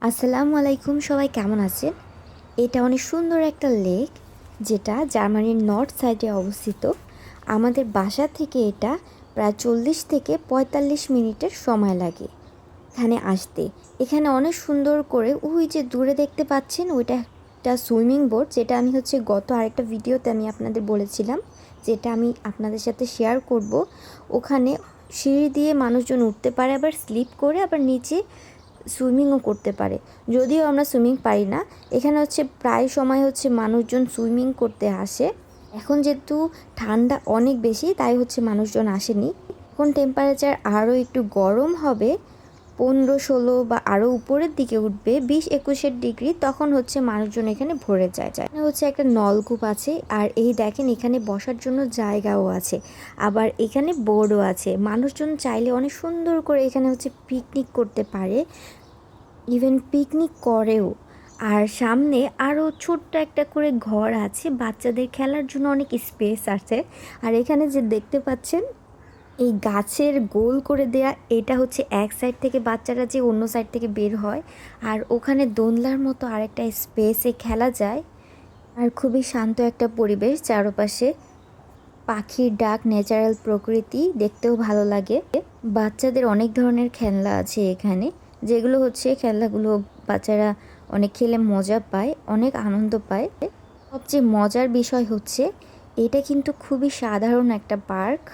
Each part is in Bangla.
আসসালামু আলাইকুম, সবাই কেমন আছেন? এটা অনেক সুন্দর একটা লেক, যেটা জার্মানির নর্থ সাইডে অবস্থিত। আমাদের বাসা থেকে এটা প্রায় 40 থেকে 45 মিনিটের সময় লাগে এখানে আসতে। এখানে অনেক সুন্দর করে ওই যে দূরে দেখতে পাচ্ছেন ওইটা একটা সুইমিং বোর্ড, যেটা আমি গত আরেকটা ভিডিওতে আমি আপনাদের বলেছিলাম, যেটা আমি আপনাদের সাথে শেয়ার করব। ওখানে সিঁড়ি দিয়ে মানুষজন উঠতে পারে, আবার স্লিপ করে আবার নিচে সুইমিংও করতে পারে। যদিও আমরা সুইমিং পারি না, এখানে প্রায় সময় মানুষজন সুইমিং করতে আসে। এখন যেহেতু ঠান্ডা অনেক বেশি, তাই মানুষজন আসেনি। এখন টেম্পারেচার আরও একটু গরম হবে, 15-16 বা আরও উপরের দিকে উঠবে, 20-21 ডিগ্রি, তখন মানুষজন এখানে ভরে যায়। একটা নলকূপ আছে, আর এই দেখেন এখানে বসার জন্য জায়গাও আছে, আবার এখানে বোর্ডও আছে। মানুষজন চাইলে অনেক সুন্দর করে এখানে পিকনিক করতে পারে, ইভেন পিকনিক করেও। আর সামনে আরও ছোট্ট একটা করে ঘর আছে, বাচ্চাদের খেলার জন্য অনেক স্পেস আছে। আর এখানে যে দেখতে পাচ্ছেন এই গাছের গোল করে দেয়া, এটা এক সাইড থেকে বাচ্চারা যে অন্য সাইড থেকে বের হয়, আর ওখানে দোলনার মতো আরেকটা স্পেসে খেলা যায়। আর খুবই শান্ত একটা পরিবেশ, চারপাশে পাখির ডাক, ন্যাচারাল প্রকৃতি, দেখতেও ভালো লাগে। বাচ্চাদের অনেক ধরনের খেলনা আছে এখানে, যেগুলো খেলনাগুলো বাচ্চারা অনেক খেলে মজা পায়, অনেক আনন্দ পায়। সবচেয়ে মজার বিষয় এটা কিন্তু খুবই সাধারণ একটা পার্ক।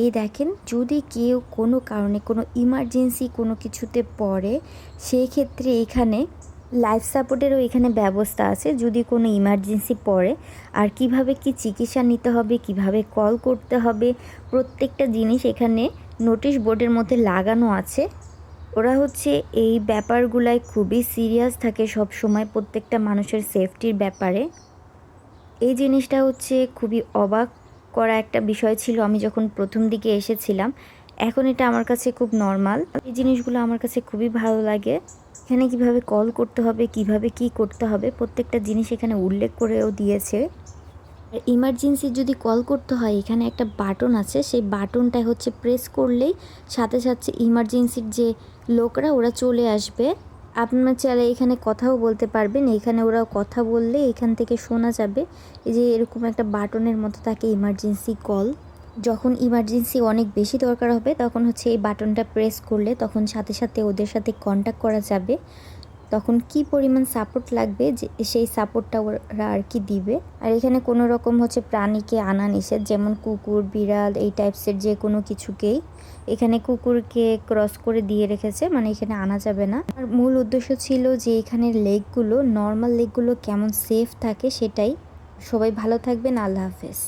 এই দেখেন, যদি কেউ কোনো কারণে কোনো ইমার্জেন্সি কোনো কিছুতে পড়ে, সেই ক্ষেত্রে এখানে লাইফ সাপোর্টেরও এখানে ব্যবস্থা আছে, যদি কোনো ইমার্জেন্সি পড়ে। আর কিভাবে কি চিকিৎসা নিতে হবে, কিভাবে কল করতে হবে, প্রত্যেকটা জিনিস এখানে নোটিশ বোর্ডের মধ্যে লাগানো আছে। ওরা এই ব্যাপারগুলাই খুবই সিরিয়াস থাকে সব সময়, প্রত্যেকটা মানুষের সেফটির ব্যাপারে। এই জিনিসটা খুবই অবাক করা একটা বিষয় ছিল আমি যখন প্রথম দিকে এসেছিলাম। এখন এটা আমার কাছে খুব নর্মাল। এই জিনিসগুলো আমার কাছে খুবই ভালো লাগে। এখানে কিভাবে কল করতে হবে, কিভাবে কি করতে হবে, প্রত্যেকটা জিনিস এখানে উল্লেখ করেও দিয়েছে। আর ইমার্জেন্সি যদি কল করতে হয়, এখানে একটা বাটন আছে, সেই বাটনটা প্রেস করলেই সাথে সাথে ইমার্জেন্সির যে লোকরা ওরা চলে আসবে। আপনার চাইলে এখানে কথাও বলতে পারবেন, এখানে ওরা কথা বললে এখান থেকে শোনা যাবে। এই যে এরকম একটা বাটনের মতো থাকে ইমার্জেন্সি কল। যখন ইমার্জেন্সি অনেক বেশি দরকার হবে, তখন এই বাটনটা প্রেস করলে তখন সাথে সাথে ওদের সাথে কন্ট্যাক্ট করা যাবে। তখন কি পরিমাণ সাপোর্ট লাগবে, যে সেই সাপোর্টটা ওরা আর কি দিবে। আর এখানে কোনো রকম প্রাণীকে আনা নিষেধ, যেমন কুকুর, বিড়াল, এই টাইপসের যে কোনো কিছুকেই। এখানে কুকুরকে ক্রস করে দিয়ে রেখেছে, মানে এখানে আনা যাবে না। আর মূল উদ্দেশ্য ছিল যে এখানের লেকগুলো, নর্মাল লেকগুলো কেমন সেফ থাকে সেটাই। সবাই ভালো থাকবেন, আল্লাহ হাফেজ।